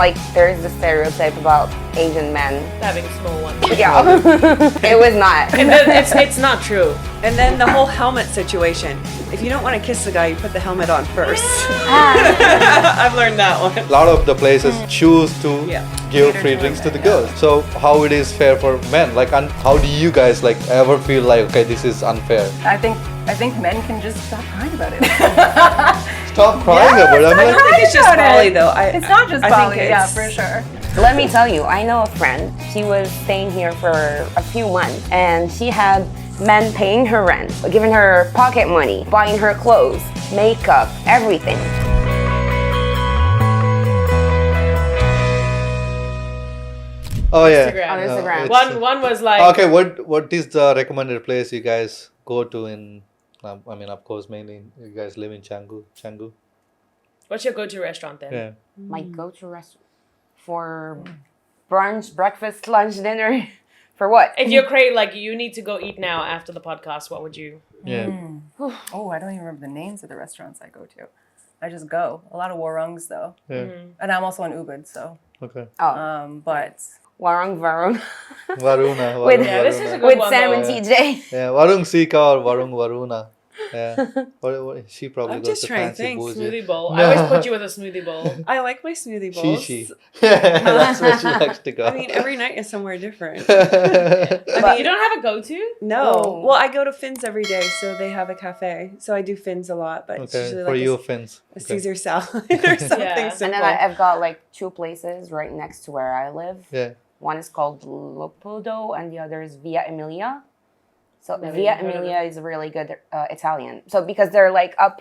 like there's the stereotype about Asian men Having small ones. Yeah, it was not. And then it's not true. And then the whole helmet situation. If you don't want to kiss the guy, you put the helmet on first. I've learned that one. A lot of the places choose to give free drinks to the girls. So how it is fair for men? Like, how do you guys like ever feel like, okay, this is unfair? I think men can just stop crying about it. Stop crying about it. I don't think it's just Bali though. It's not just I Bali, think yeah, it's- for sure. Let me tell you, I know a friend. She was staying here for a few months, and she had men paying her rent, giving her pocket money, buying her clothes, makeup, everything. Oh yeah. Instagram. On Instagram. One was like Okay, what is the recommended place you guys go to in? I mean, of course, mainly you guys live in Canggu. what's your go-to restaurant then? Yeah. My go-to restaurant for brunch, breakfast, lunch, dinner. For what? If you're crazy, like you need to go eat now after the podcast, what would you? Yeah. Oh, I don't even remember the names of the restaurants I go to. I just go. A lot of warangs though. Yeah. And I'm also in Ubud, so. Okay. But Warung Varun Varuna. With- Yeah, this is a good with one, Sam though. and TJ. Yeah, Varung Sika or Varung Varuna. Yeah. What, she probably I'm goes just to trying to fancy think. bougie. Smoothie bowl. I always put you with a smoothie bowl. I like my smoothie bowls. She. That's where she likes to go. I mean, every night is somewhere different. But you don't have a go-to? No. Oh. Well, I go to Finn's every day, so they have a cafe. So I do Finn's a lot, but it's Okay, usually for like you, a Fins. Okay. Caesar salad or something Yeah. simple. And then I've got like two places right next to where I live. Yeah. One is called Lopodo and the other is Via Emilia. So Never Via even heard of Emilia is really good Italian. So because they're like up,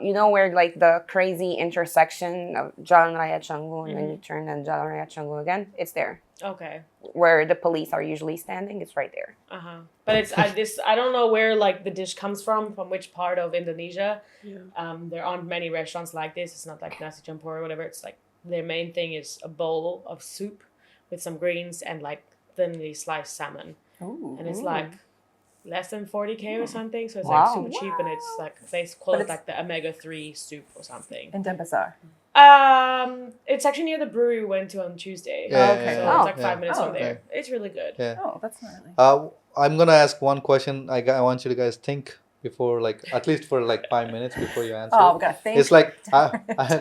you know where like the crazy intersection of Jalan Raya Canggu and then you turn and Jalan Raya Canggu again, it's there. Okay. Where the police are usually standing, it's right there. But it's I don't know where like the dish comes from which part of Indonesia. Yeah. There aren't many restaurants like this. It's not like nasi campur or whatever. It's like their main thing is a bowl of soup with some greens and like thinly sliced salmon. ooh. And it's like less than 40K or something, so it's Wow. like super cheap, and it's like they call But it it's- like the omega-3 soup or something. in Denpasar. It's actually near the brewery we went to on Tuesday. Yeah, okay. So yeah, it's like yeah. 5 minutes Oh, from there. okay. It's really good. Yeah. Oh, that's not really. I'm gonna ask one question. I want you to guys think before, like, at least for like 5 minutes before you answer. Oh, we gotta think. It's like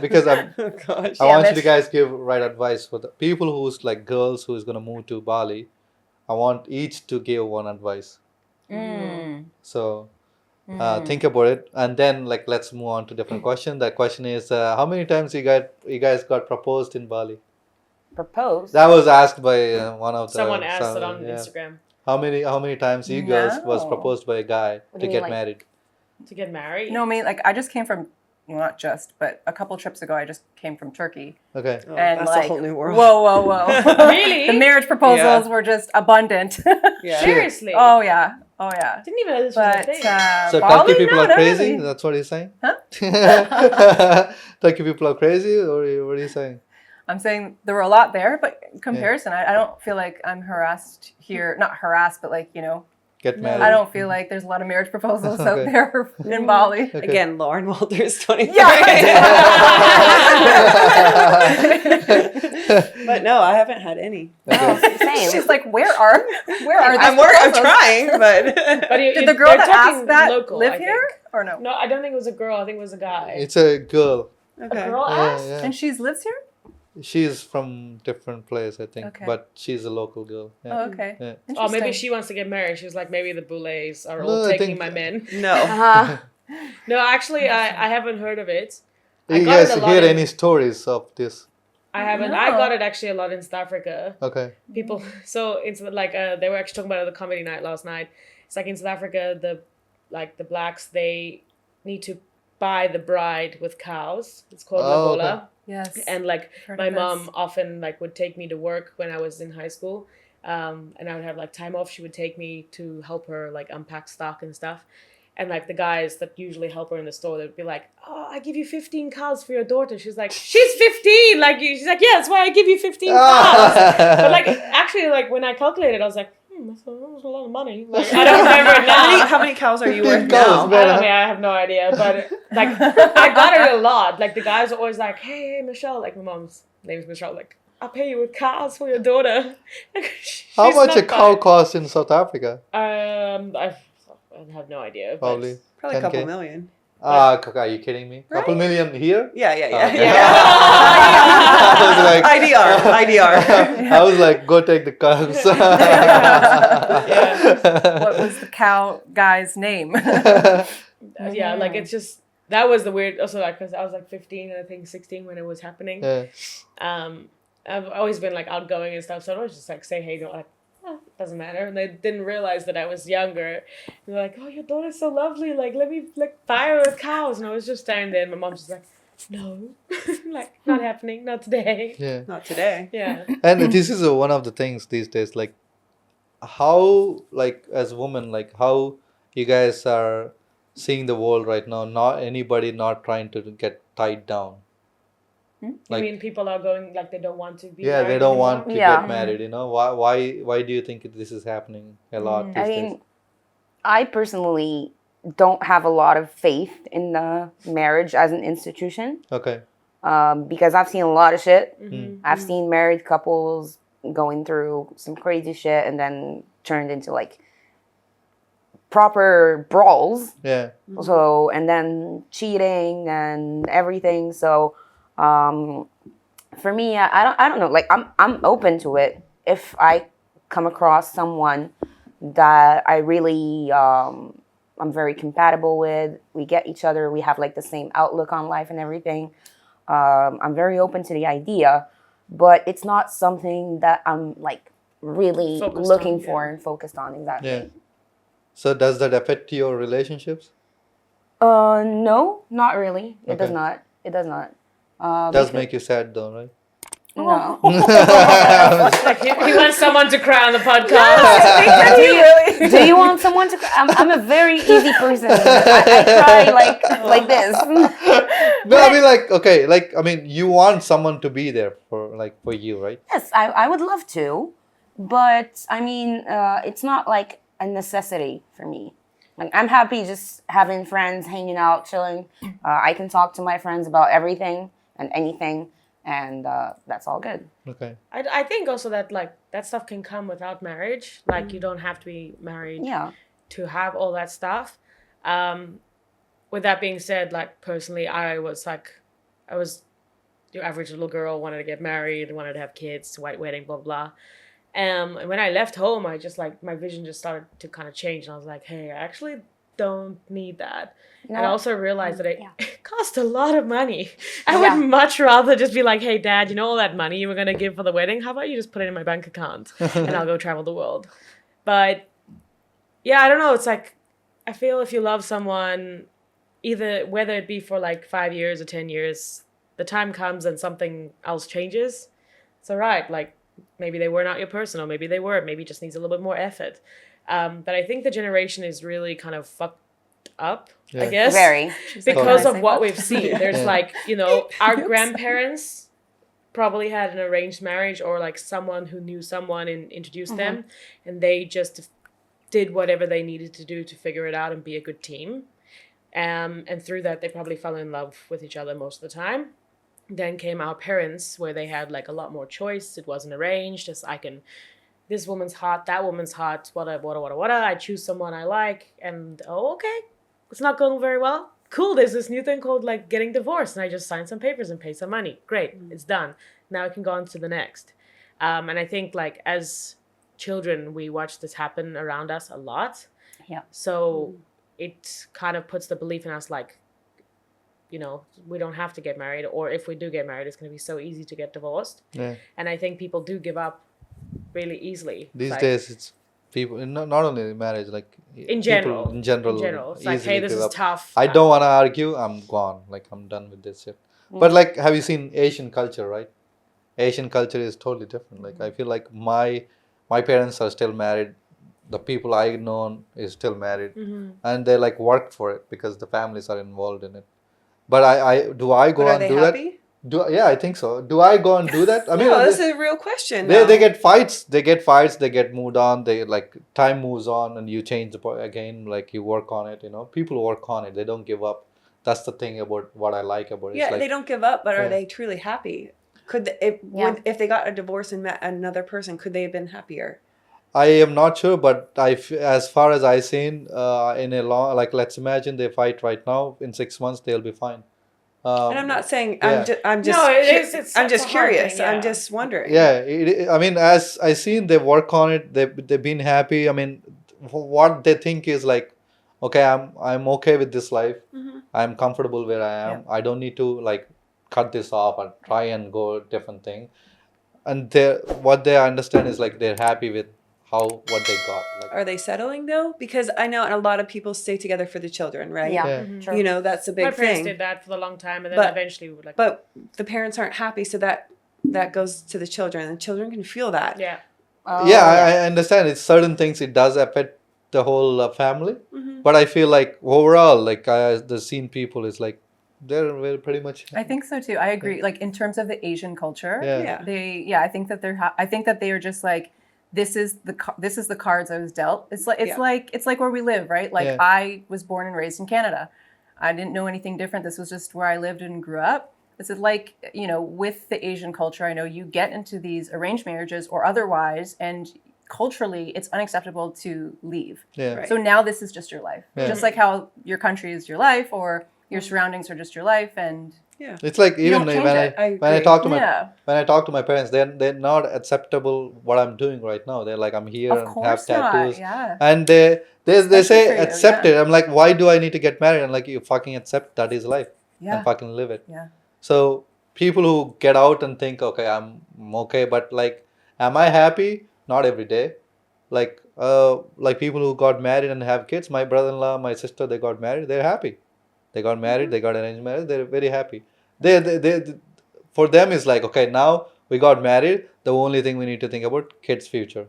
because Oh gosh. I want Damn you to it. guys give right advice for the people who's like girls who's gonna move to Bali. I want each to give one advice. So think about it, and then like let's move on to different question. That question is, how many times you guys got proposed in Bali? Proposed. That was asked by one of the Someone asked it on yeah. Instagram How many times you girls was No. proposed by a guy What do to you get mean, like- married? to get married. You know me, like I just came from, well, not just, but a couple trips ago, I just came from Turkey. Okay. Oh, And that's like, a whole new world. whoa. Really? The marriage proposals were just abundant. Yeah. Seriously? Oh yeah. Didn't even know this was a But thing. So Bali, Turkey people no, are not crazy. really. That's what he's saying. Huh? Turkey people are crazy, or what are you saying? I'm saying there were a lot there, but in comparison, I don't feel like I'm harassed here. Not harassed, but like, you know, Get married. I don't feel like there's a lot of marriage proposals out Okay. there in Bali. Okay. Again, Lauren Walters, 23. But no, I haven't had any. Oh, same. She's like, where are these I'm proposals? trying, but But Did the girl they're that talking asked that local, live I here think. or no? No, I don't think it was a girl. I think it was a guy. It's a girl. A okay. girl Yeah, asked? yeah. And she lives here? She's from different place, I think, Okay. but she's a local girl. Yeah. Oh, okay. Yeah. Oh, maybe Interesting. she wants to get married. She was like, maybe the boulets are No, all I taking think- my men. No. Uh-huh. No, actually, I haven't heard of it. I You got guys it a lot hear in- any stories of this? I haven't. No. I got it actually a lot in South Africa. Okay. People, so it's like they were actually talking about it at the comedy night last night. It's like in South Africa, the blacks, they need to buy the bride with cows. It's called Oh, lobola. okay. Yes. And like Heard my of this. mom often like would take me to work when I was in high school, and I would have like time off. She would take me to help her like unpack stock and stuff. And like the guys that usually help her in the store, they'd be like, "Oh, I give you 15 cows for your daughter." She's like, "She's 15." Like she's like, "Yeah, that's why I give you 15 cows." But like actually, like when I calculated, I was like, that was a lot of money. Like, I don't remember it now. How many cows are you worth 15 cows, now? man. I have no idea, but like I got it a lot. Like the guys are always like, "Hey, Michelle," like my mom's name's Michelle, like, I'll pay you with cows for your daughter. How She's much not a cow buying. costs in South Africa? I have no idea. Probably Probably a couple 10K. million. Are you kidding me? Right? Couple million here? Yeah. Okay. Yeah. I was like, IDR. I was like, go take the cows. What was the cow guy's name? Yeah, like it's just that was the weird. Also, like because I was like 15 and I think 16 when it was happening. Yeah. I've always been like outgoing and stuff, so I always just like say hey, don't like. Oh, doesn't matter. And they didn't realize that I was younger. They're like, "Oh, your daughter's so lovely. Like, let me like buy her with cows." And I was just standing there, and my mom's just like, "No, like not happening, not today." Yeah. Not today. Yeah. And this is one of the things these days, like how, like as women, like how you guys are seeing the world right now. Not anybody not trying to get tied down. Like, I mean, people are going like they don't want to be. yeah, they married don't anymore. want to Yeah. get married. You know, why do you think this is happening a lot these I days? mean, I personally don't have a lot of faith in the marriage as an institution Okay. because I've seen a lot of shit. Mm-hmm. I've seen married couples going through some crazy shit and then turned into like proper brawls. Yeah. So, and then cheating and everything. So, for me, I don't know. Like, I'm open to it if I come across someone that I really, I'm very compatible with. We get each other. We have like the same outlook on life and everything. I'm very open to the idea, but it's not something that I'm like really Focused looking on, for yeah. and focused on exactly. Yeah. So does that affect your relationships? No, not really. It does Okay. not. It does not. Does Because- make you sad though, right? No. Like he wants someone to cry on the podcast. Do you want someone to cry? I'm a very easy person. I cry like this. No, I mean like okay, like I mean you want someone to be there for you, right? Yes, I would love to, but I mean, it's not like a necessity for me. Like I'm happy just having friends, hanging out, chilling. I can talk to my friends about everything and anything, and that's all good. Okay. I think also that like that stuff can come without marriage. Like you don't have to be married Yeah. to have all that stuff. With that being said, like personally, I was your average little girl, wanted to get married, wanted to have kids, white wedding, blah blah. And when I left home, I just like my vision just started to kind of change, and I was like, hey, I actually don't need that. You know And I what? also realized that Yeah. it cost a lot of money. I Yeah. would much rather just be like, hey, Dad, you know all that money you were gonna give for the wedding? How about you just put it in my bank account and I'll go travel the world? But yeah, I don't know. It's like I feel if you love someone, either whether it be for like 5 years or 10 years, the time comes and something else changes. It's all right. Like maybe they were not your person, or maybe they were. Maybe it just needs a little bit more effort. But I think the generation is really kind of fucked up, I Yeah. guess. Very. Because Totally. of what we've seen. There's Yeah. like, you know, our grandparents probably had an arranged marriage, or like someone who knew someone and introduced them, and they just did whatever they needed to do to figure it out and be a good team. And through that, they probably fell in love with each other most of the time. Then came our parents, where they had like a lot more choice. It wasn't arranged. Just this woman's hot, that woman's hot, what. I choose someone I like, and okay, it's not going very well. Cool, there's this new thing called like getting divorced, and I just sign some papers and pay some money. Great, it's done. Now I can go on to the next. And I think like as children, we watch this happen around us a lot. Yeah. So it kind of puts the belief in us like, you know, we don't have to get married, or if we do get married, it's going to be so easy to get divorced. Yeah. And I think people do give up really easily. These Like, days it's people not only marriage, like in people general. in general. It's like, easily hey, this give is up. tough. I don't want to argue. I'm gone. Like I'm done with this shit. But like, have you seen Asian culture? Right? Asian culture is totally different. Like I feel like my parents are still married. The people I know is still married, and they like work for it because the families are involved in it. But I go But are and they do happy? that? Yeah, I think so. Do I go and do that? I mean, No, this is a real question. they now. get fights. They get moved on. They like time moves on, and you change again. Like you work on it. You know, people work on it. They don't give up. That's the thing about what I like about it. Yeah, It's like, they don't give up, but Yeah. are they truly happy? if they got a divorce and met another person, could they have been happier? I am not sure, but as far as I seen, in a long, like let's imagine they fight right now, in 6 months they'll be fine. And I'm not saying yeah. I'm just No, it is. I'm It's just a hard curious. thing, I'm yeah. just wondering. Yeah, I mean, as I seen, they work on it. They've been happy. I mean, what they think is like, okay, I'm okay with this life. I'm comfortable where I am. I don't need to like cut this off and try and go a different thing. And what they understand is like they're happy with what they got. Like, Are they settling though? Because I know a lot of people stay together for the children, right? Yeah, Yeah. true. You know, that's a big My parents thing. did that for a long time, and then But- eventually we were like, But the parents aren't happy, so that goes to the children, and children can feel that. yeah. yeah, I understand. It's certain things it does affect the whole family, but I feel like overall, like the scene people is like they're pretty much. I think so too. I agree. Like in terms of the Asian culture, Yeah. I think that I think that they are just like, this is the cards I was dealt. It's like where we live, right? Like Yeah. I was born and raised in Canada. I didn't know anything different. This was just where I lived and grew up. This is like, with the Asian culture, I know you get into these arranged marriages or otherwise, and culturally it's unacceptable to leave. Yeah. Right. So now this is just your life. Yeah. Just like how your country is your life or your surroundings are just your life, and It's like even don't change when it. when I talk to Yeah. when I talk to my parents, they're not acceptable what I'm doing right now. They're like, I'm here of and have course not. tattoos, Yeah. and they Especially say for you, accept yeah. it. I'm like, why do I need to get married? And like, you fucking accept that is life Yeah. and fucking live it. Yeah. So people who get out and think, okay, I'm okay, but like, am I happy? Not every day. Like people who got married and have kids. My brother-in-law, my sister, they got married. They're happy. They got married. They got arranged marriage. They're very happy. They for them is like, okay, now we got married. The only thing we need to think about kids' future.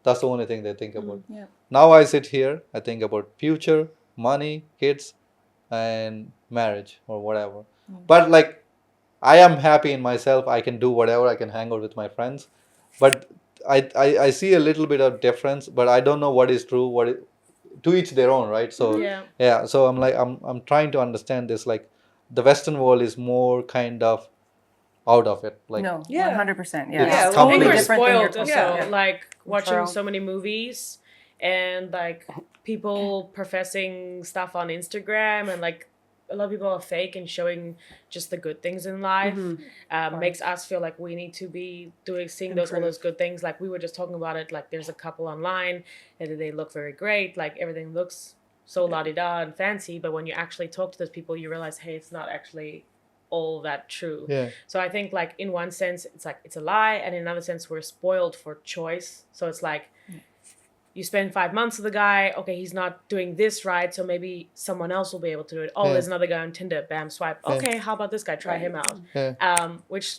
That's the only thing they think about. Yeah. Now I sit here. I think about future, money, kids, and marriage or whatever. But like, I am happy in myself. I can do whatever. I can hang out with my friends. But I see a little bit of difference. But I don't know what is true. To each their own, right? So Yeah. So I'm trying to understand this. Like, the Western world is more kind of out of it. Like, No. Yeah. 100%. It's Yeah. Yeah, It's well, I think totally we're different than your spoiled culture. also, Yeah. like watching True. so many movies and like people professing stuff on Instagram, and like a lot of people are fake and showing just the good things in life. Makes us feel like we need to be seeing all those good things. Like we were just talking about it. Like there's a couple online and they look very great. Like everything looks so la-di-da and fancy, but when you actually talk to those people, you realize, hey, it's not actually all that true. Yeah. So I think like in one sense it's like it's a lie, and in another sense we're spoiled for choice. So it's like you spend 5 months with the guy, okay, he's not doing this right, so maybe someone else will be able to do it. Oh, there's another guy on Tinder, bam, swipe. Okay, how about this guy? Try him out. Which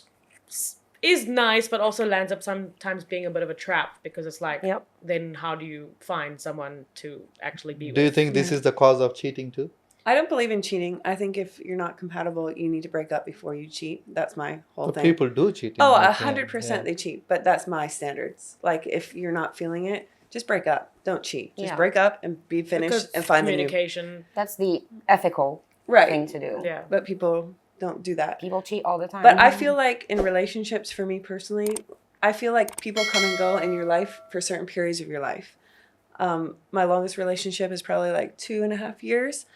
is nice, but also lands up sometimes being a bit of a trap, because it's like, then how do you find someone to actually be with? Do you think this is the cause of cheating too? I don't believe in cheating. I think if you're not compatible, you need to break up before you cheat. That's my whole But thing. people do cheat. Oh, like, 100% they cheat, but that's my standards. Like if you're not feeling it, just break up. Don't cheat. Just Yeah. break up and be finished Because and find a new. communication. That's the ethical Right. thing to do. Yeah. But people don't do that. People cheat all the time. But I feel like in relationships, for me personally, I feel like people come and go in your life for certain periods of your life. My longest relationship is probably like 2.5 years,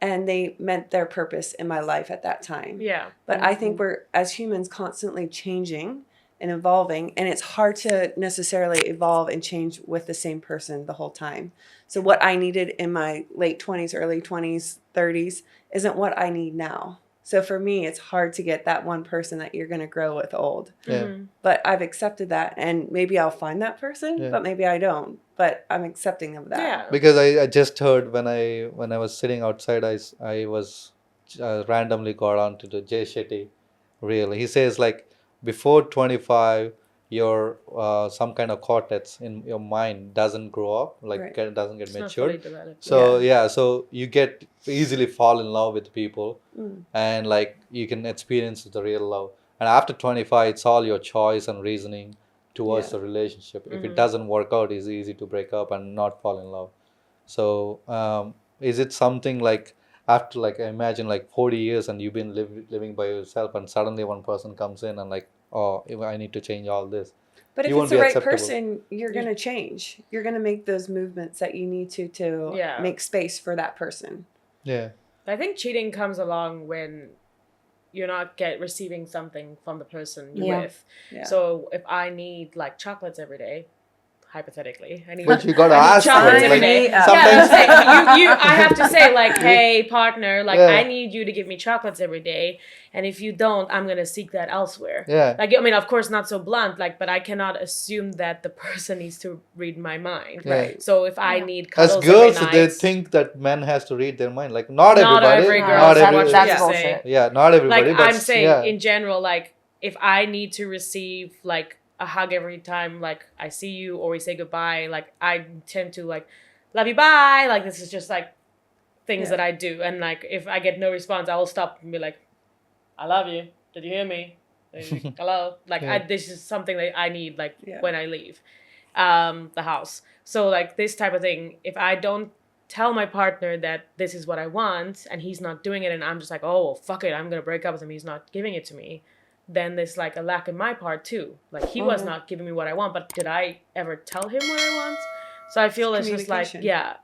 and they meant their purpose in my life at that time. Yeah. But I think we're, as humans, constantly changing and evolving, and it's hard to necessarily evolve and change with the same person the whole time. So what I needed in my late 20s, early 20s, 30s isn't what I need now. So for me, it's hard to get that one person that you're going to grow with old. Yeah. But I've accepted that, and maybe I'll find that person, Yeah. but maybe I don't. But I'm accepting of that. Yeah. Because I just heard when I was sitting outside, I was randomly got on to the Jay Shetty reel. He says like before 25, your some kind of cortex in your mind doesn't grow up, like Right. doesn't get It's not fully matured. developed. So so you get easily fall in love with people, and like you can experience the real love. And after 25, it's all your choice and reasoning towards the relationship. If it doesn't work out, it's easy to break up and not fall in love. So is it something like after like imagine like 40 years and you've been living by yourself, and suddenly one person comes in and like oh, I need to change all this. But if You it's won't the be right acceptable. person, you're going to change. You're going to make those movements that you need to Yeah. make space for that person. Yeah. I think cheating comes along when you're not receiving something from the person you're Yeah. with. Yeah. So if I need like chocolates every day, hypothetically, I need But you gotta I need ask for chocolates it. every Like, day. Yeah, sometimes Yeah, that's it. I have to say like, hey partner, like Yeah. I need you to give me chocolates every day, and if you don't, I'm gonna seek that elsewhere. Yeah. Like I mean, of course, not so blunt, like, but I cannot assume that the person needs to read my mind. Yeah. Right. So if I Yeah. need as cuddles girls, every they night, think that men has to read their mind. Like not not everybody. every No, girl. Not that- every. that's Yeah. bullshit. Yeah, not everybody. Like but I'm saying yeah. in general, like if I need to receive like a hug every time like I see you or we say goodbye, like I tend to like love you, bye. Like this is just like things Yeah. that I do, and like if I get no response, I will stop and be like, I love you. Did you hear me? Hello. Like Yeah. this is something that I need like Yeah. when I leave the house. So like this type of thing, if I don't tell my partner that this is what I want and he's not doing it and I'm just like, oh, well, fuck it, I'm gonna break up with him, he's not giving it to me, then there's like a lack in my part too. Like he was not giving me what I want, but did I ever tell him what I want? So I feel it's just like, communication. yeah,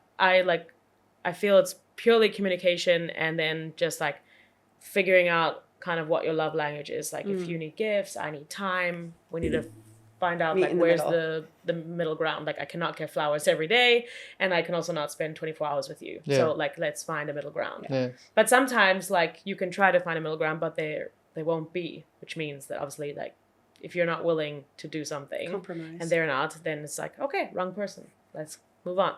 I feel it's purely communication, and then just like figuring out kind of what your love language is. Like if you need gifts, I need time, we need to find out Meet like in the where's middle. the middle ground. Like I cannot get flowers every day, and I can also not spend 24 hours with you. Yeah. So like let's find a middle ground. Yeah. But sometimes like you can try to find a middle ground, but they won't be, which means that obviously like if you're not willing to do something Compromise. and they're not, then it's like, okay, wrong person, let's move on.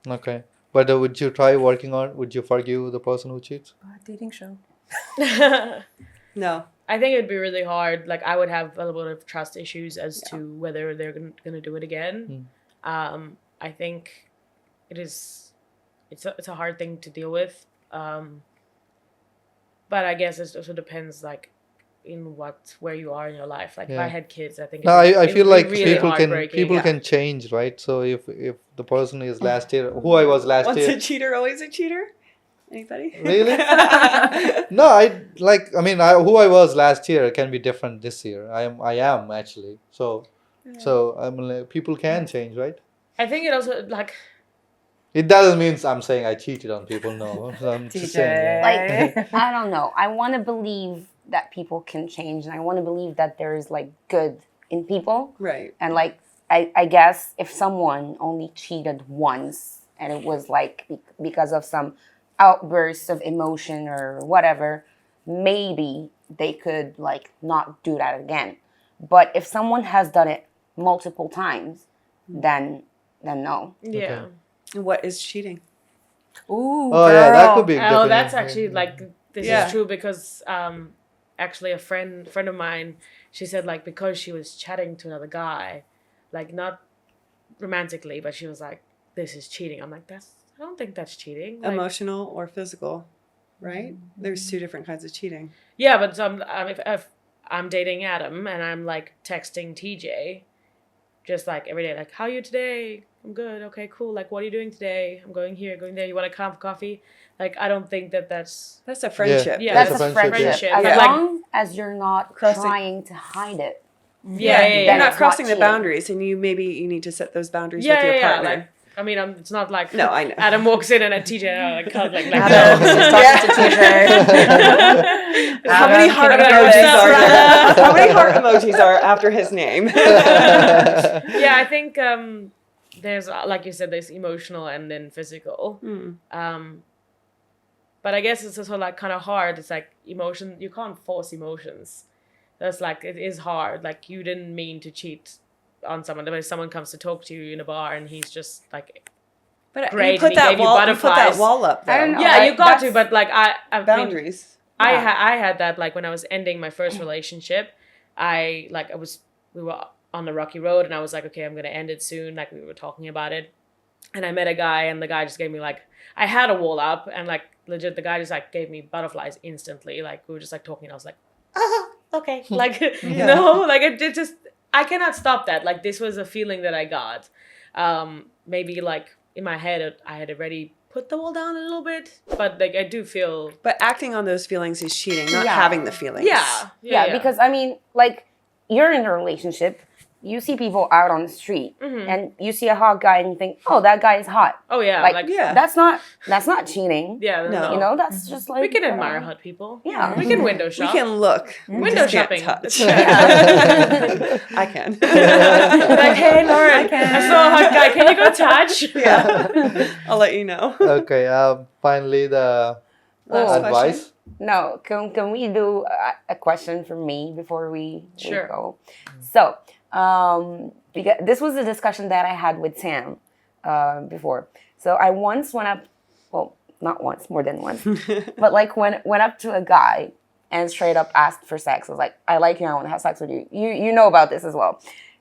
Okay. But would you try working on? Would you forgive the person who cheats? Dating show. No. I think it would be really hard. Like I would have a little bit of trust issues as to whether they're gonna do it again. I think it's a hard thing to deal with. But I guess it also depends like in where you are in your life. Like if I Yeah. had kids, I think No, I feel like people heartbreaking. can change, right? So if the person is last year, who I was last Once year, a cheater, always a cheater? Anybody? Really? No, I mean, who I was last year can be different this year. I am actually. So I mean, like, people can change, right? I think it also like It doesn't mean I'm saying I cheated on people. No, I'm just saying. Yeah. Like, I don't know. I want to believe that people can change, and I want to believe that there is like good in people. Right. And like, I guess if someone only cheated once and it was like because of some outbursts of emotion or whatever, maybe they could like not do that again. But if someone has done it multiple times, then no. yeah. And what is cheating? Ooh, Oh yeah, that could be. Oh, different. that's actually like this Yeah. is true because actually a friend of mine, she said like because she was chatting to another guy, like not romantically, but she was like, this is cheating. I'm like, I don't think that's cheating. Like, Emotional or physical, right? There's two different kinds of cheating. yeah, but if I'm dating Adam and I'm like texting TJ, just like every day, like, how are you today? I'm good. Okay, cool. Like, what are you doing today? I'm going here, going there. You want to come for coffee? Like, I don't think that's That's a friendship. Yeah. That's That's a a friendship. friendship, As yeah. Like- long as you're not Crossing- trying to hide it. yeah. You're Then not it's crossing the cheating. boundaries, and you need to set those boundaries with your Yeah. partner. Like, I mean, it's not like No, I know. Adam walks in and a TJ like cuddling like Adam, no. talking to TJ. How many heart Adam, emojis what's are up, there? brother? How many heart emojis are after his name? Yeah, I think there's like you said, there's emotional and then physical. But I guess it's also like kind of hard. It's like emotion. You can't force emotions. That's like it is hard. Like you didn't mean to cheat on someone. But if someone comes to talk to you in a bar and he's just like, But Great, you put and he that gave you wall. You put that butterflies. wall up. Though. I don't know. yeah, you like, got to. that's But like I mean, Boundaries. I Yeah. had that like when I was ending my first relationship. We were on the rocky road and I was like, okay, I'm gonna end it soon. Like we were talking about it, and I met a guy and the guy just gave me like I had a wall up and like legit the guy just like gave me butterflies instantly. Like we were just like talking and I was like, okay, like like it just I cannot stop that. Like this was a feeling that I got. Maybe like in my head I had already put the wall down a little bit. But like I do feel But acting on those feelings is cheating, not Yeah. having the feelings. Yeah, because I mean, like, you're in a relationship, you see people out on the street, and you see a hot guy, and you think, oh, that guy is hot. oh yeah, Like, yeah. that's not cheating. yeah, No. You know, that's just like we can admire hot people. Yeah. we can window We shop. can look. We Window just can't shopping. touch. Yeah. I can. Like, hey Lauren, I saw a hot guy. Can you go touch? Yeah. I'll let you know. Okay. Finally, the Last advice. No, can we do a question from me before we Sure. go? So, because this was a discussion that I had with Sam before. So I once went up, well, not once, more than once, but like went up to a guy and straight up asked for sex. I was like, I like you, I want to have sex with you. You know about this as well.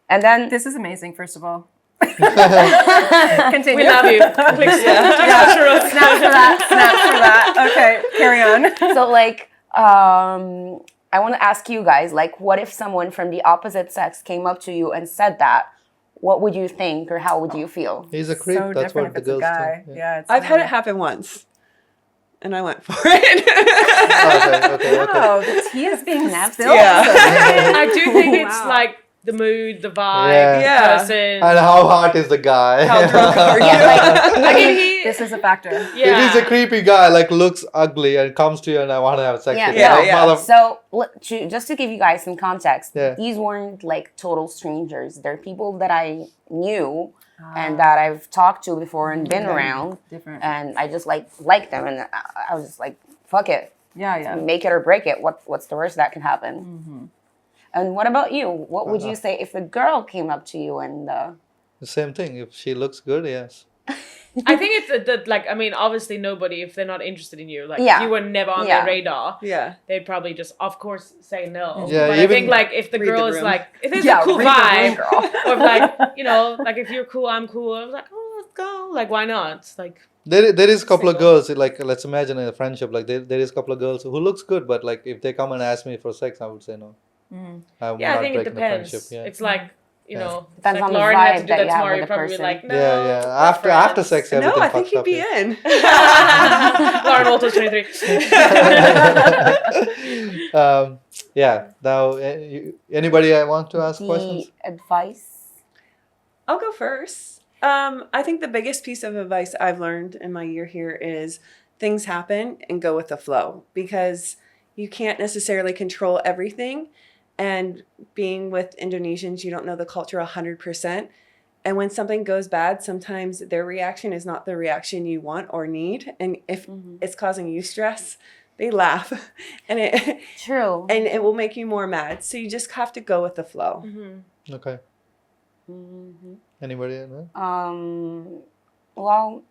And then This is amazing, first of all. Continue. We love you. Please, Snaps for that. Snaps for that. Okay, carry on. so like I want to ask you guys, like, what if someone from the opposite sex came up to you and said that? What would you think, or how would you feel? He's a creep. So That's different what if the it's a girls guy. think. Yeah, it's I've had it weird. happen once. And I went for it. Okay. Oh, the tea is being spilled. Yeah. I do think it's like the mood, the vibe, Yeah. the person. And how hot is the guy? How drunk are you? I mean, This is a factor. yeah. If he's a creepy guy, like looks ugly and comes to you and I want to have sex Yeah. with Yeah, you. yeah. So just to give you guys some context, Yeah. these weren't like total strangers. They're people that I knew and that I've talked to before and been around, Different. and I just like them, and I was just like, fuck it, Yeah. make it or break it. What's the worst that can happen? And what about you? What would you say if a girl came up to you and The same thing. If she looks good, yes. I think it's like, I mean, obviously nobody, if they're not interested in you, like Yeah. if you were never on Yeah. their radar, Yeah. they'd probably just, of course, say no. Yeah, but I even- think like if the Read the girl is room. like, if there's Yeah, a cool read the room, vibe, girl. or if like, you know, like if you're cool, I'm cool. I was like, oh, let's go. Like, why not? Like, There is a couple of Single. girls, like, let's imagine in a friendship, like, there is a couple of girls who looks good, but, like, if they come and ask me for sex, I would say no. I'm yeah, I not think it breaking the depends. friendship, yeah. It's like, you Yeah. know, Depends like on the Lauren had to vibe do that that you have tomorrow. with You'd the probably be person. like, no. Yeah. we're After friends. sex, No, everything I think fucks you'd up. be yeah. in. Lauren Walters 23. Yeah. Now, anybody I want to ask the questions? advice? I'll go first. I think the biggest piece of advice I've learned in my year here is things happen and go with the flow, because you can't necessarily control everything. And being with Indonesians, you don't know the culture 100%. And when something goes bad, sometimes their reaction is not the reaction you want or need. And if it's causing you stress, they laugh and True. it will make you more mad. So you just have to go with the flow. Okay. Anybody? No? Well,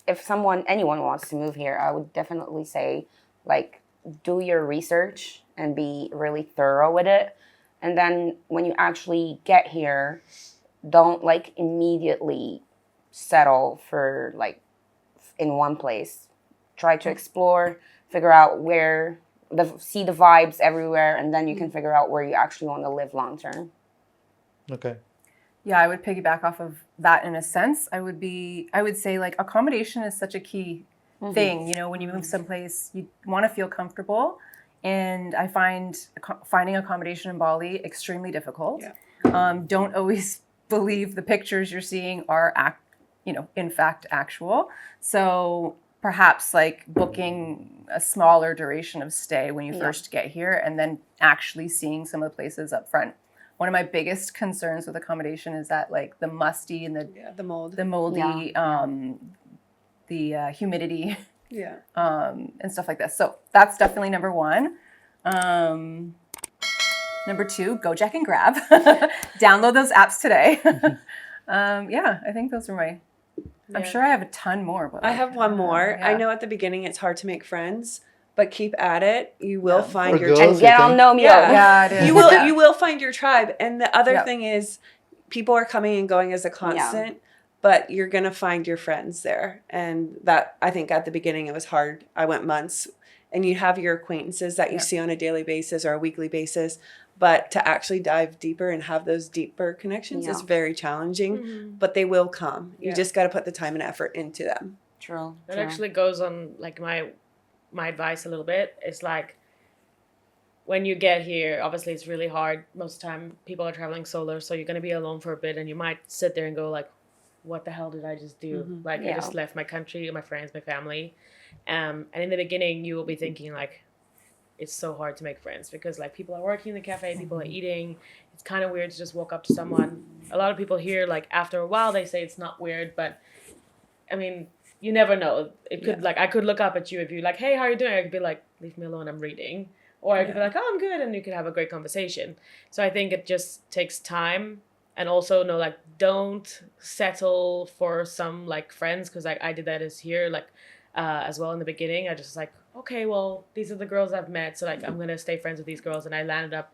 if anyone wants to move here, I would definitely say, like, do your research and be really thorough with it. And then when you actually get here, don't like immediately settle for like in one place. Try to explore, figure out see the vibes everywhere, and then you can figure out where you actually want to live long term. Okay. Yeah, I would piggyback off of that in a sense. I would say like accommodation is such a key thing. You know, when you move someplace, you want to feel comfortable. And I find finding accommodation in Bali extremely difficult. Yeah. Don't always believe the pictures you're seeing are in fact actual. So perhaps like booking a smaller duration of stay when you first get here, and then actually seeing some of the places up front. One of my biggest concerns with accommodation is that like the musty and The mold. the moldy, the humidity, Yeah. and stuff like this. So that's definitely number one. Number two, go Jack and Grab. Download those apps today. Yeah, I think those are my. I'm sure I have a ton more, but I have one more. I know at the beginning it's hard to make friends, but keep at it. You will find For your girls, And you get on think? Know Me. Yeah. Yeah, it is. you will find your tribe. And the other Yeah. thing is, people are coming and going as a constant, but you're gonna find your friends there. And that, I think at the beginning it was hard. I went months, and you have your acquaintances that you see on a daily basis or a weekly basis. But to actually dive deeper and have those deeper connections is very challenging. But they will come. You just got to put the time and effort into them. True. That actually goes on like my advice a little bit. It's like when you get here, obviously it's really hard. Most of the time people are traveling solo, so you're gonna be alone for a bit and you might sit there and go like, what the hell did I just do? Like I just left my country, my friends, my family. And in the beginning you will be thinking like, it's so hard to make friends because like people are working in the cafe, people are eating. It's kind of weird to just walk up to someone. A lot of people here, like after a while they say it's not weird, but I mean, you never know. It could like, I could look up at you if you're like, hey, how are you doing? I could be like, leave me alone, I'm reading. Or I could be like, oh, I'm good. And you could have a great conversation. So I think it just takes time. And also, no, like, don't settle for some like friends. Cause like I did that as well in the beginning. I just like, okay, well, these are the girls I've met. So like, I'm going to stay friends with these girls. And I landed up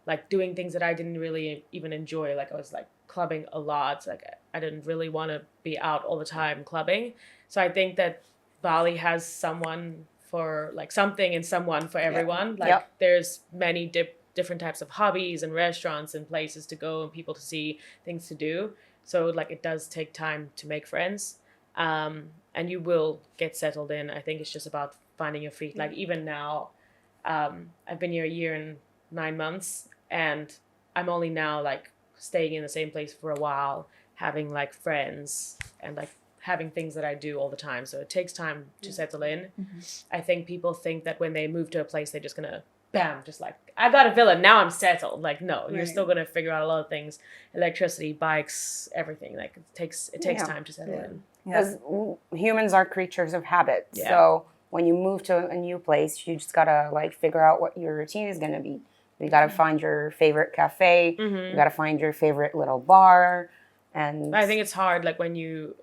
like doing things that I didn't really even enjoy. Like I was like clubbing a lot. Like I didn't really want to be out all the time clubbing. So I think that Bali has someone for like something and someone for everyone. Like there's many different types of hobbies and restaurants and places to go and people to see, things to do. So like it does take time to make friends. And you will get settled in. I think it's just about finding your feet. Like even now, I've been here a year and 9 months and I'm only now like staying in the same place for a while, having like friends and like having things that I do all the time. So it takes time to settle in. I think people think that when they move to a place, they're just gonna bam, just like, I got a villa, now I'm settled. Like, no, you're still gonna figure out a lot of things. Electricity, bikes, everything. Like it takes time to settle in. Because humans are creatures of habit. So when you move to a new place, you just gotta like figure out what your routine is gonna be. You gotta find your favorite cafe. You gotta find your favorite little bar. And I think it's hard, like when you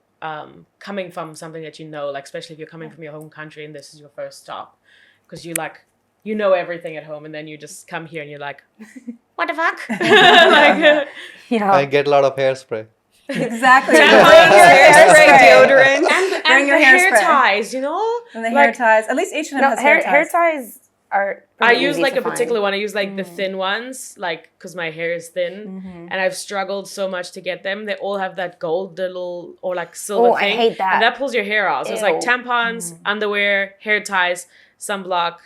coming from something that you know, like especially if you're coming from your home country and this is your first stop, because you like, you know everything at home and then you just come here and you're like, what the fuck? Like, I get a lot of hairspray. Exactly. Hairspray, deodorant, and the hair ties, you know? And the hair ties. At least H&M has hair ties. Hair ties are I use like a particular one. I use like the thin ones, like because my hair is thin, and I've struggled so much to get them. They all have that gold little or like silver thing. I hate that. And that pulls your hair out. So it's like tampons, underwear, hair ties, sunblock,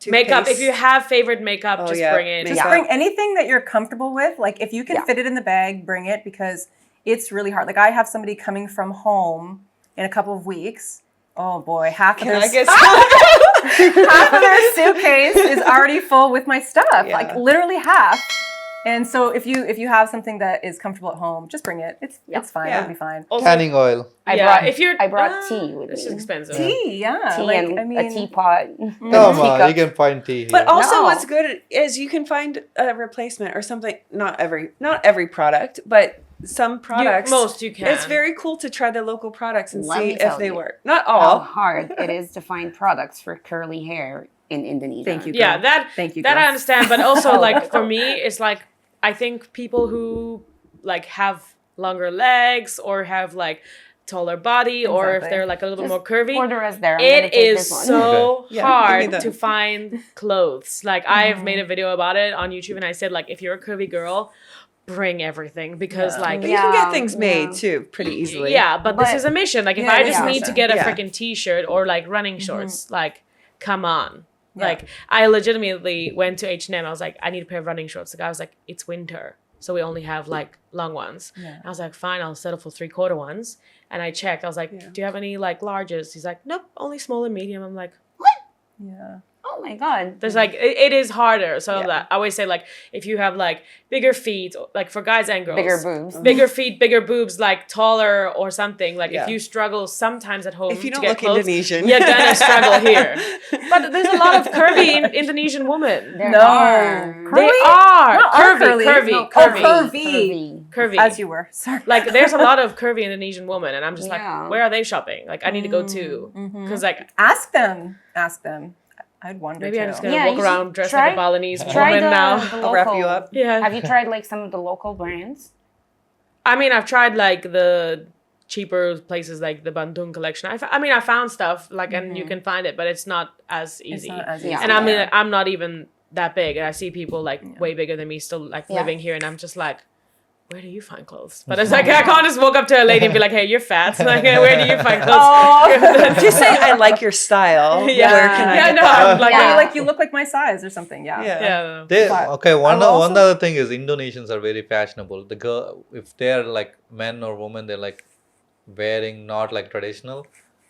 makeup. If you have favorite makeup, just bring it. Just bring anything that you're comfortable with. Like if you can fit it in the bag, bring it because it's really hard. Like I have somebody coming from home in a couple of weeks. Oh boy, half of their suitcase is already full with my stuff. Like literally half. And so if you have something that is comfortable at home, just bring it. It's fine. It'll be fine. Also, Tanning oil. I brought tea with This me. is expensive. Tea, yeah. Tea like, and I mean, a teapot. Come on, you can find tea here. But also, No. what's good is you can find a replacement or something. Not every product, but some products. Most you can. It's very cool to try the local products and Let see me if tell they you. work. Not How all. hard it is to find products for curly hair in Indonesia. Thank you, girl. Yeah, Thank you, that girl. I understand. But also, like for me, it's like I think people who like have longer legs or have like taller body, or if they're like a little bit more curvy, Order us there. it is so Okay. hard give me to find clothes. Like I've made a video about it on YouTube, and I said like if you're a curvy girl, bring everything because like But you can get things made too pretty easily. yeah, but this is a mission. Like if I just need to get a Yeah. freaking t-shirt or like running shorts, like come on. Like I legitimately went to H&M. I was like, I need a pair of running shorts. The guy was like, it's winter, so we only have like long ones. I was like, fine, I'll settle for 3/4 ones. And I checked. I was like, do you have any like larges? He's like, nope, only small and medium. I'm like, Yeah. Oh my god. there's like it is harder. So I always say like if you have like bigger feet, like for guys and girls, Bigger boobs. bigger feet, bigger boobs, like taller or something. Like if you struggle sometimes at home, If you to don't get look clothes, Indonesian. you're gonna struggle here. But there's a lot of curvy Indonesian women. There No. are. They are Not curvy, curvy, No, curvy, curvy. curvy. As you were. Sorry. Like there's a lot of curvy Indonesian women, and I'm just Yeah. like, where are they shopping? Like I need to go too, because like Ask them. I'd wonder maybe too. I'm just gonna Yeah, walk you around should dressed try- like a Balinese Try woman now. the I'll wrap local. you up. Yeah. Have you tried like some of the local brands? I mean, I've tried like the cheaper places like the Bandung collection. I found stuff like, and you can find it, but it's not as easy. It's not as Yeah. easy. And I mean, I'm not even that big, and I see people like way bigger than me still like Yeah. living here, and I'm just like, where do you find clothes? But it's like, I can't just walk up to a lady and be like, hey, you're fat. Like, where do you find clothes? Just say, I like your style. Yeah. Where can I Yeah, get no, that? I'm like, Yeah. You look like my size or something. Yeah. yeah. They, But okay, one I will one also- other thing is Indonesians are very fashionable. The girl, if they're like men or women, they're like wearing not like traditional.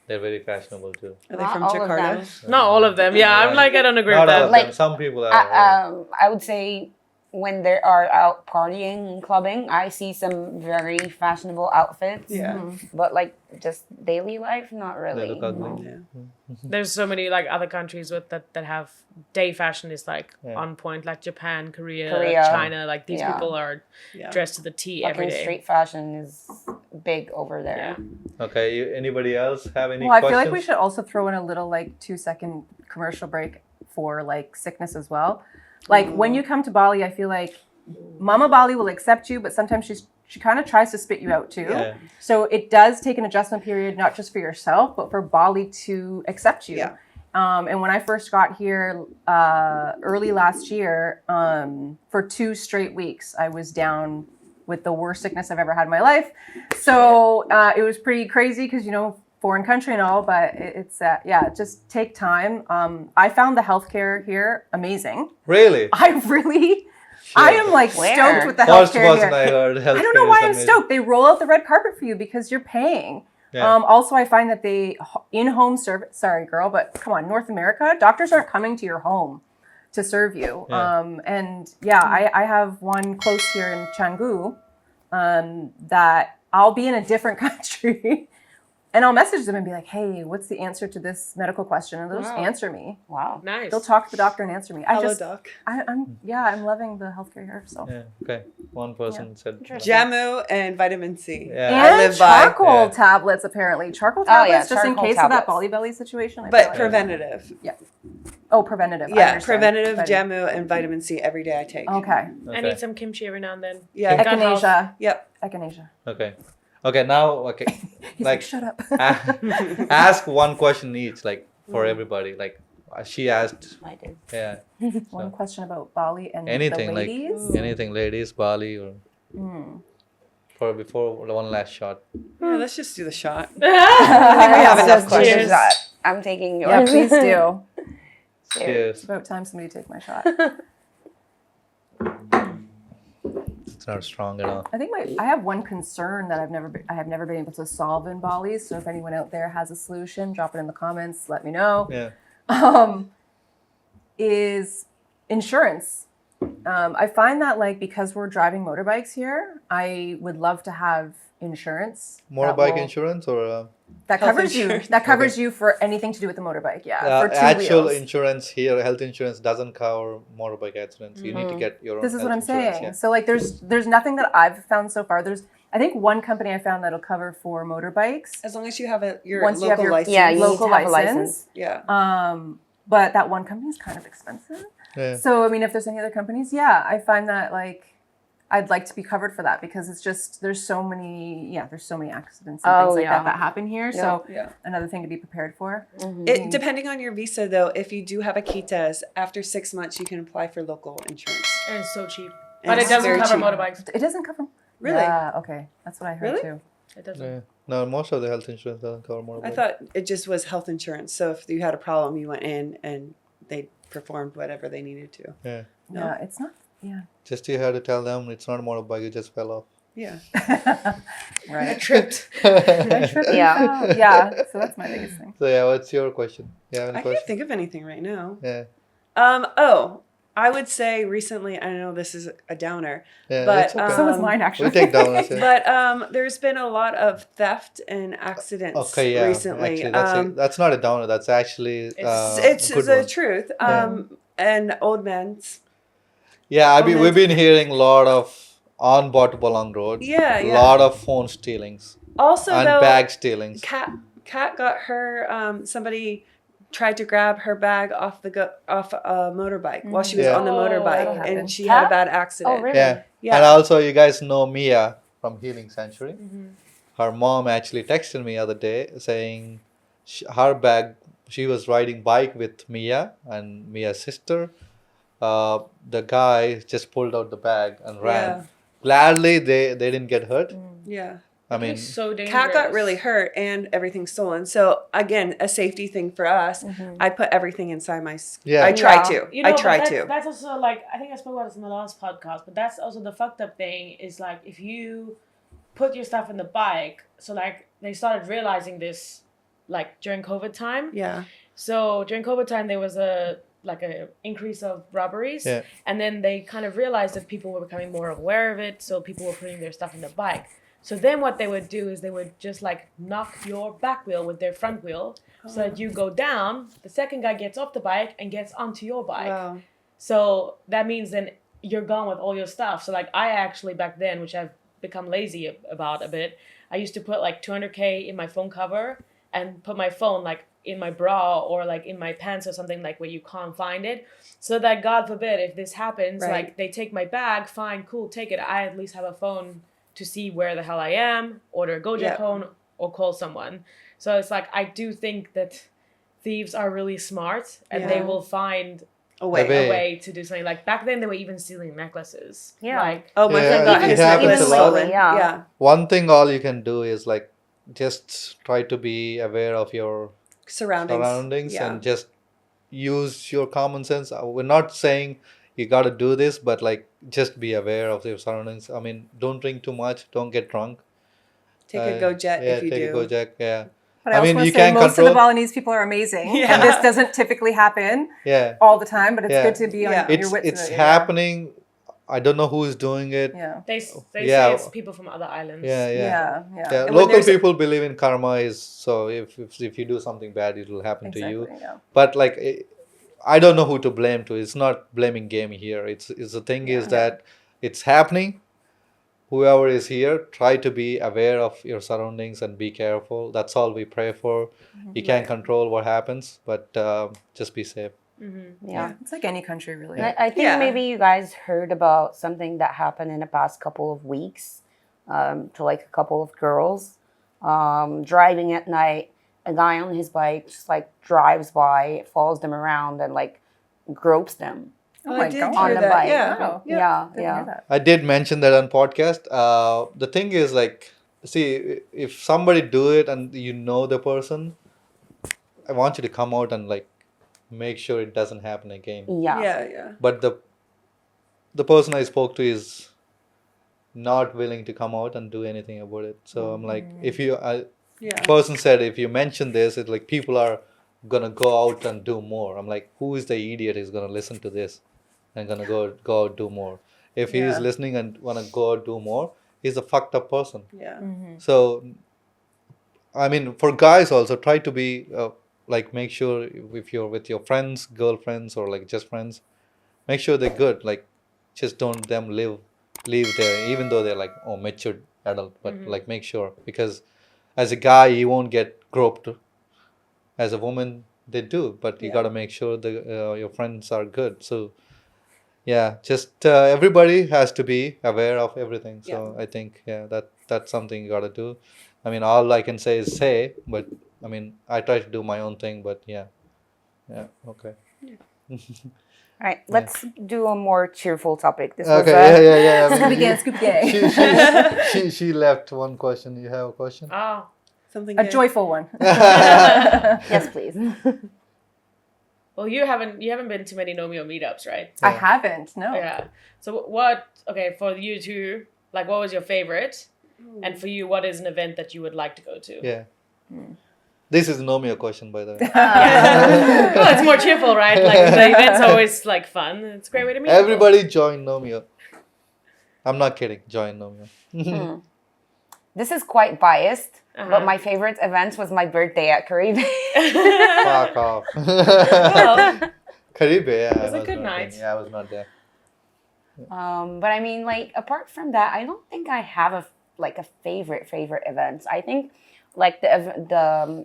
They're very fashionable too. Are they Not from all of Jakarta? them. Not all of them. Yeah, I'm like, I don't agree Not with all that. of them. Like, Some people are. I would say when they are out partying and clubbing, I see some very fashionable outfits. Yeah. But like just daily life, not they really. look ugly. Yeah. There's so many like other countries with that have day fashion is like Yeah. on point, like Japan, Korea, Korea. China. Like these Yeah. people are Yeah. dressed to the T every Fucking day. street fashion is big over there. Yeah. Okay, anybody else have any Well, I questions? feel like we should also throw in a little like 2-second commercial break for like sickness as well. Like when you come to Bali, I feel like Mama Bali will accept you, but sometimes she kind of tries to spit you out too. Yeah. So it does take an adjustment period, not just for yourself, but for Bali to accept you. Yeah. And when I first got here early last year, for 2 straight weeks, I was down with the worst sickness I've ever had in my life. So it was pretty crazy because, you know, foreign country and all, but it's, just take time. I found the healthcare here amazing. Really? I really, I am like Where? stoked with the First healthcare person I here. heard. I don't know why I'm stoked. They roll out the red carpet for you because you're paying. Yeah. Also, I find that they in-home service. Sorry, girl, but come on, North America, doctors aren't coming to your home to serve you. Yeah. I have one close here in Canggu that I'll be in a different country. And I'll message them and be like, hey, what's the answer to this medical question? And they'll just Wow. answer me. Wow. Nice. They'll talk to the doctor and answer me. Hello, doc. I'm loving the healthcare here. So. Yeah. Okay. One person said. Jamu and vitamin C. Yeah. And I live by. charcoal Yeah. tablets, apparently. Charcoal Oh, yeah, tablets, just in charcoal case of that tablets. Bali belly situation. I But feel like. preventative. Oh, preventative. I Yeah, understand. preventative Vitamin- Jamu and vitamin C every day I take. Okay. I need some kimchi every now and then. Yeah. Gut health. Echinacea. Yep. Echinacea. Okay. Okay. Now, okay. He's Like- like, shut up. Ask one question each, like for everybody. Like she asked. I did. Yeah. One question about Bali and Anything the like ladies. anything, ladies, Bali, or for before one last shot. Yeah, let's just do the shot. We have enough questions. I'm taking yours. Yeah, please do. Cheers. It's about time somebody take my shot. It's not strong at all. I think I have one concern that I have never been able to solve in Bali. So if anyone out there has a solution, drop it in the comments. Let me know. Yeah. Is insurance. I find that like because we're driving motorbikes here, I would love to have insurance. Motorbike insurance or That Health covers you. insurance. That covers you for anything to do with the motorbike. Yeah, for 2 actual wheels. insurance here, health insurance doesn't cover motorbike accidents. You need to get your own. This is what I'm health insurance, saying. So like there's nothing that I've found so far. There's I think one company I found that'll cover for motorbikes. As long as you have your Once you local have your license. Yeah, you local need to have a license. Yeah. But that one company is kind of expensive. Yeah. So I mean, if there's any other companies, yeah, I find that like I'd like to be covered for that because it's just there's so many accidents and things like yeah. that happen here. So Yeah. another thing to be prepared for. It, depending on your visa, though, if you do have a KITAS, after 6 months, you can apply for local insurance. And it's so cheap. And But it it's doesn't very cover cheap. motorbikes. It doesn't cover. Really? Yeah. Okay, that's what I heard Really? too. It doesn't. Yeah. No, most of the health insurance doesn't cover motorbike. I thought it just was health insurance. So if you had a problem, you went in and they performed whatever they needed to. Yeah. No? Yeah, it's not. Yeah. Just you had to tell them it's not a motorbike. You just fell off. Yeah. Right. Tripped. I tripped and Yeah. fell. Yeah. So that's my biggest thing. So yeah, what's your question? You have any I question? can't think of anything right now. Yeah. I would say recently, I know this is a downer, Yeah. But, it's okay. So was mine actually. we take downers. Yeah. but there's been a lot of theft and accidents Okay, yeah. recently. Actually, that's not a downer. That's actually It's a good the one. truth. Yeah. And old men's. Yeah, Oh, we've been hearing a lot of on Botabalang Road. Yeah, A yeah. lot of phone stealings Also, and though, bag stealings. Kat got her. Somebody tried to grab her bag off a motorbike while she was Yeah. on the Oh, motorbike, that'll and happen. she had a Kat? bad accident. Oh, really? Yeah. Yeah. And also, you guys know Mia from Healing Sanctuary. Mm-hmm. Her mom actually texted me the other day saying her bag, she was riding bike with Mia and Mia's sister. The guy just pulled out the bag and ran. Yeah. gladly they didn't get hurt. Yeah. I mean, It's so dangerous. Kat got really hurt and everything stolen. So again, a safety thing for us. I put everything inside my. Yeah. I try Yeah. to. You know, I but try to. That's also like, I think I spoke about this in the last podcast, but that's also the fucked up thing is like if you put your stuff in the bike, so like they started realizing this like during COVID time. Yeah. So during COVID time there was a increase of robberies, Yeah. and then they kind of realized that people were becoming more aware of it, so people were putting their stuff in the bike. So then what they would do is they would just like knock your back wheel with their front wheel so that you go down, the second guy gets off the bike and gets onto your bike. Wow. So that means then you're gone with all your stuff. So like I actually back then, which I've become lazy about a bit, I used to put like 200K in my phone cover and put my phone like in my bra or like in my pants or something like where you can't find it. So that God forbid if this happens, Right. like they take my bag, fine, cool, take it. I at least have a phone to see where the hell I am, order a Gojek Yeah. phone or call someone. So it's like I do think that thieves are really smart and they Yeah. will find Away. Away. a way to do something. Like back then they were even stealing necklaces. Yeah. Like Oh, my Yeah, friend got it his happens necklace a lot. stolen. Yeah. Yeah. one thing all you can do is like just try to be aware of your surroundings Yeah. and just use your common sense. We're not saying you got to do this, but like just be aware of your surroundings. I mean, don't drink too much, don't get drunk. Take a Gojek Yeah, if you take do. a Gojek. Yeah, But I I also mean, want you to say can most of control- the Balinese people are amazing. Yeah. And this doesn't typically happen yeah. all the time, but it's Yeah. good to be on Yeah. your wits It's about it, happening. I don't know who is doing it. Yeah. they Yeah. say it's people from other islands. Yeah, Yeah. yeah. Yeah. Yeah, And when local there's a- people believe in karma is so if you do something bad, it will happen to you. Exactly. Yeah. But like I don't know who to blame to. It's not blaming game here. It's the thing is that it's happening. Whoever is here, try to be aware of your surroundings and be careful. That's all we pray for. You can't control what happens, but just be safe. Yeah. It's like any country, really. And I think Yeah. maybe you guys heard about something that happened in the past couple of weeks to like a couple of girls driving at night. A guy on his bike just like drives by, follows them around, and like gropes them. Oh I my did God. hear On the that. bike. Yeah. Wow. Yeah, Didn't yeah. hear that. I did mention that on podcast. The thing is like, see, if somebody do it and you know the person, I want you to come out and like make sure it doesn't happen again. Yeah. Yeah. But the person I spoke to is not willing to come out and do anything about it. So I'm like, if you, Yeah. person said if you mention this, it's like people are gonna go out and do more. I'm like, who is the idiot who's gonna listen to this and gonna go out do more? If he is Yeah. listening and wanna go out do more, he's a fucked up person. Yeah. So, I mean, for guys also, try to be like, make sure if you're with your friends, girlfriends, or like just friends, make sure they're good. Like, just don't them live there, even though they're like mature adult. But like, make sure, because as a guy, you won't get groped. As a woman, they do, but you gotta make sure your friends are good. So, yeah, just everybody has to be aware of everything. So I think that's something you gotta do. I mean, all I can say is say, but I mean, I try to do my own thing. But yeah, okay. All right, let's do a more cheerful topic. This was Okay, yeah. I Scoopy mean, gang, Scoopy gang. she left one question. You have a question? Oh, Something A good. joyful one. yes, please. well, you haven't been to many Nomio meetups, right? I haven't. No. Yeah. So what? Okay, for you two, like, what was your favorite? And for you, what is an event that you would like to go to? Yeah. This is Nomio question, by the way. Well, it's more cheerful, right? Like the event's always like fun. It's a great way to meet people. Everybody join Nomio. I'm not kidding. Join Nomio. This is quite biased, Uh-huh. but my favorite event was my birthday at Caribe. Fuck off. Well, Caribe, yeah. was a I good not night. there. Yeah, I was not there. But I mean, like, apart from that, I don't think I have a favorite event. I think like the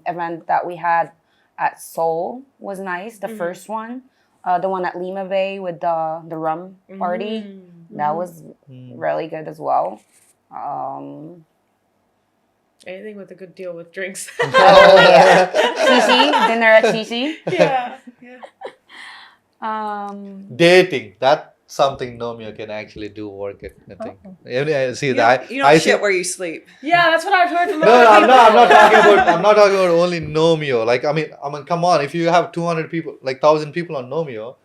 event that we had at Seoul was nice. The first one, the one at Lima Bay with the rum party, that was really good as well. anything with a good deal with drinks. Shishi, dinner at Shishi. Yeah. Dating. That's something Nomio can actually do work at. I think. See You that don't, you don't I shit see. where you sleep. Yeah, that's what I've heard from No, other I'm people. not. I'm not talking about. I'm not talking about only Nomio. Like I mean, come on. If you have 200 people, like 1,000 people on Nomio,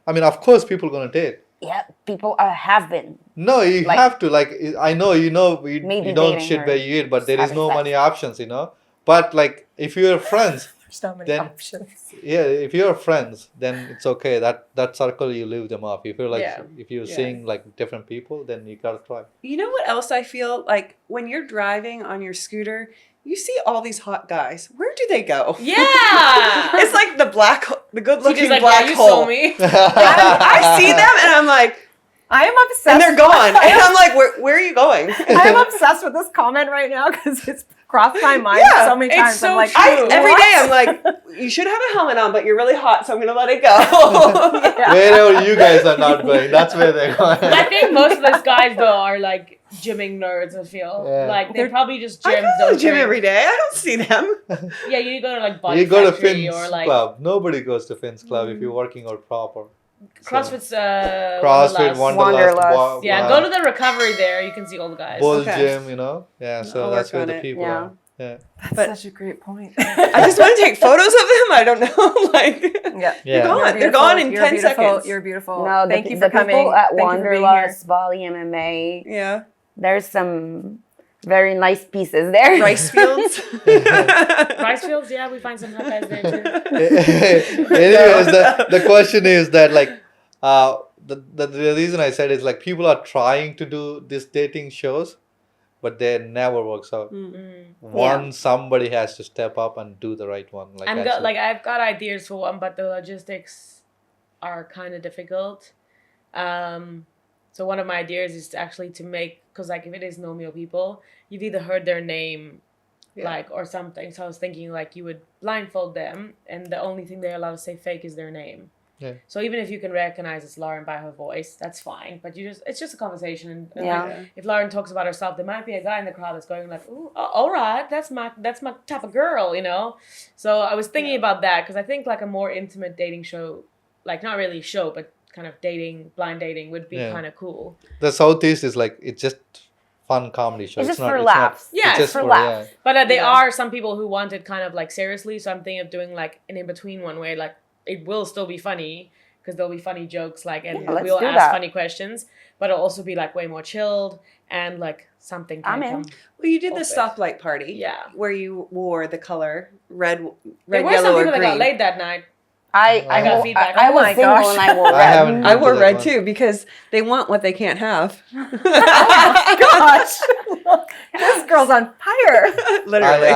I mean, of course, people gonna date. Yeah, people have been. No, you Like- have to. Like I know, Maybe you don't dating shit or where you eat, but there is having no sex. many options, But like, if you're friends, There's not many Then- options. yeah, if you're friends, then it's okay. That circle you leave them off. If you're like, Yeah. if you're Yeah. seeing like different people, then you gotta try. You know what else I feel like when you're driving on your scooter, you see all these hot guys. Where do they go? Yeah. It's like the good-looking She's like, black yeah, you hole. saw me. I see them and I'm like, I am obsessed. and they're gone, and I'm like, where are you going? I'm obsessed with this comment right now because it's crossed my mind Yeah, so many it's times. so I'm like, true. Every what? day I'm like, you should have a helmet on, but you're really hot, so I'm gonna let it go. Wherever you guys are not going, that's where they're going. I think most of those guys though are like gymming nerds. I feel Yeah. like they probably just I gym. go to the don't gym drink. every day. I don't see them. Yeah, you go to like Bali You go to Factory Finn's or like Club. Nobody goes to Finn's Club if you're working out proper. CrossFit's CrossFit, Wanderlust. Wanderlust. Yeah, go to the recovery there. You can see all the guys. Bull Okay. Gym, Yeah, so I'll that's work where on the it. people Yeah. are. Yeah. That's But- such a great point. I just want to take photos of them. I don't know. Like, Yeah. Yeah. gone. You're They're gone in beautiful. 10 You're beautiful. seconds. You're beautiful. No, Thank the, you the for coming. people at Thank you for being here. Wanderlust, Bali MMA, yeah. there's some very nice pieces there. Rice fields. Rice fields, yeah, we find some hot guys there too. Anyways, the question is that like the reason I said is like people are trying to do these dating shows, but they never works out. Somebody has to step up and do the right one. Like I've got ideas for one, but the logistics are kind of difficult. So one of my ideas is actually to make, because like if it is Nomio people, you've either heard their name, like or something. So I was thinking like you would blindfold them, and the only thing they're allowed to say fake is their name. Yeah. So even if you can recognize it's Lauren by her voice, that's fine. But it's just a conversation. And Yeah. like, if Lauren talks about herself, there might be a guy in the crowd that's going like, "Ooh, all right, that's my type of girl," So I was thinking about that because I think like a more intimate dating show, like not really a show, but kind of blind dating would be kind of cool. the Southeast is like it's just fun comedy show. It's just not, for it's laughs. Not, Yeah, it's it's just for laughs. But there are some people who want it kind of like seriously. So I'm thinking of doing like an in between one where like it will still be funny because there'll be funny jokes and let's we'll do ask that. funny questions, but it'll also be like way more chilled and like something can I'm in. come. Well, you did the Off it. stoplight party. Yeah. Where you wore the color red, There were yellow, some or people that got green. laid that night. I got wo- feedback. I Oh was my single gosh. and I wore I red. haven't- I wore That red one. too because they want what they can't have. Gosh, this girl's on fire. Literally.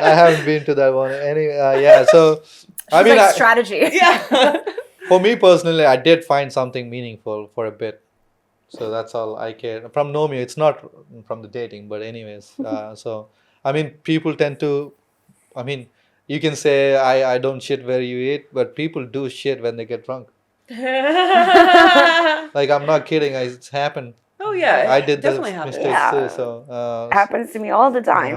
I haven't been to that one. Yeah. So I She's mean, like strategy. yeah. for me personally, I did find something meaningful for a bit. So that's all I care. From Nomio, it's not from the dating, but anyways. So, I mean, people tend to, you can say I don't shit where you eat, but people do shit when they get drunk. Like, I'm not kidding. It's happened. Oh yeah. I did definitely this happens. mistake Yeah. too. So, Happens to me all the time.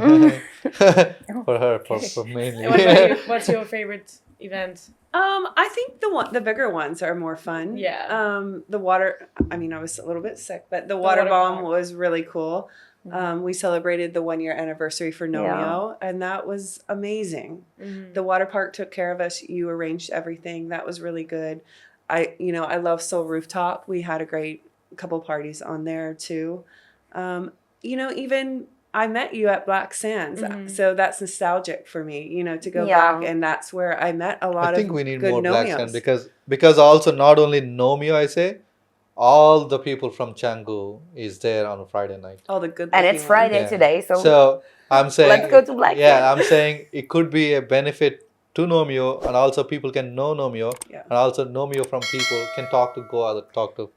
for her, for mainly. What about you? What's your favorite event? I think the bigger ones are more fun. Yeah. The water. I mean, I was a little bit sick, but the water water bomb park. was really cool. We celebrated the 1 year anniversary for Nomio, and that was amazing. The water park took care of us. You arranged everything. That was really good. I love Soul Rooftop. We had a great couple parties on there too. Even I met you at Black Sands, so that's nostalgic for me. To go back, and that's where I met a lot I think of we need good more Black Nomios. Sand because also not only Nomio, I say, all the people from Canggu is there on a Friday night. All the good And it's looking Friday Yeah. today, so, So I'm saying, let's go to Black yeah, Sand. I'm saying it could be a benefit to Nomio, and also people can know Nomio, Yeah. and also Nomio from people can talk to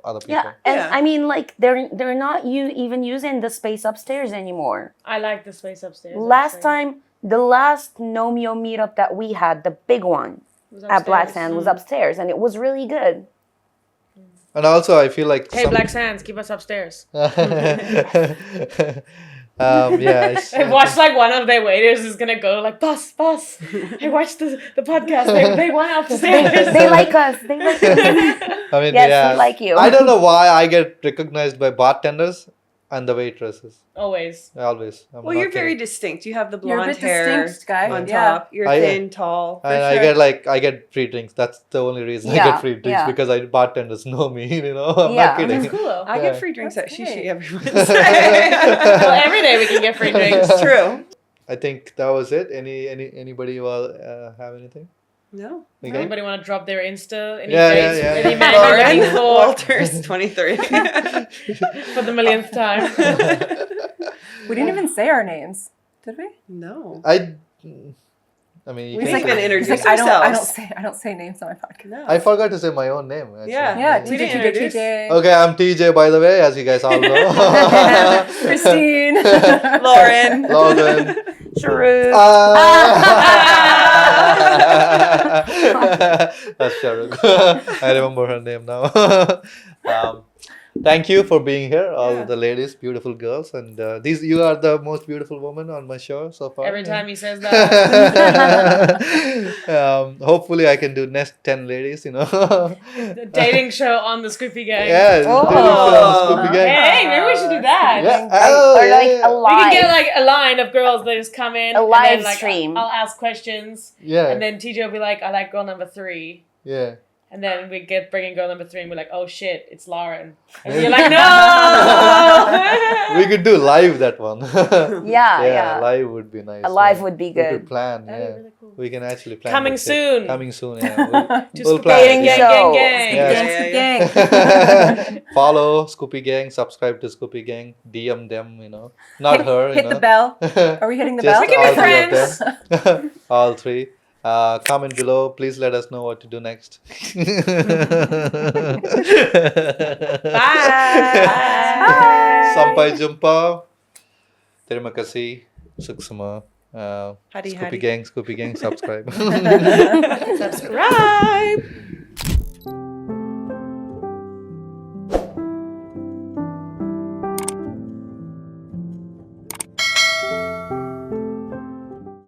other people. Yeah, and Yeah. I mean, like they're not even using the space upstairs anymore. I like the space upstairs. The last Nomio meetup that we had, the big one Was at Black upstairs. Sand, was upstairs, and it was really good. And also, I feel like Hey, Black Sands, keep us upstairs. Yeah. I watched like one of their waiters is gonna go like, boss, I watched the podcast. They want upstairs. They like us. They like us. I mean, Yes, yeah. we like you. I don't know why I get recognized by bartenders and the waitresses. Always. Always. Well, you're very distinct. You have the You're a blonde bit hair distinct, guy. on Yeah. top. You're I- thin, tall. And I get free drinks. That's the only reason I Yeah, get free drinks yeah. because bartenders know me. I'm not Yeah. kidding. That's cool though. I Yeah. get free drinks That's at Shishi great. every Wednesday. Well, every day we can get free drinks. It's true. I think that was it. Anybody will have anything? No. Okay. Anybody want to drop their Insta? Any Yeah, dates? yeah, yeah. Any men you're looking Lauren for Walters, 23. for the millionth time? We didn't even say our names, did we? No. I mean, you We can didn't even say- introduce He's like, ourselves. I don't say names on my podcast. No. I forgot to say my own name. Actually. Yeah. Yeah, We TJ, didn't TJ, introduce- TJ. Okay, I'm TJ, by the way, as you guys all know. Christine. Lauren. Logan. True. That's Sharuk. I remember her name now. Thank you for being here, all the ladies, beautiful girls, and you are the most beautiful woman on my show so far. Every time he says that, Hopefully, I can do next 10 ladies. the dating show on the Scoopy Gang. Yeah, Oh. Scoopy Gang. Hey, maybe we should do that. Yeah. Or Oh, yeah, like yeah. a We can get live. like a line of girls that just come in. A and live then, like, stream. I'll ask questions, Yeah, and then TJ will be like, "I like girl number 3." yeah. And then we bring in girl number 3 and we're like, oh shit, it's Lauren. And you're like, no! We could do live that one. Yeah. Live would be nice. A live yeah. would be We could good. plan, That'd be yeah. really cool. We can actually plan. Coming that shit. soon. Coming soon, yeah. To We'll Scoopy plan Gang, it, gang, yeah. gang, gang. Yeah. Gang, Yeah, gang. Follow Scoopy Gang, subscribe to Scoopy Gang, DM them, Not her, Hit the bell. Are we hitting the Just bell? can be all three of friends. them. All three. Comment below. Please let us know what to do next. Bye. Sampai jumpa. Terima kasih. Suksama. Hadi, Scoopy hadi. Gang, subscribe. Subscribe.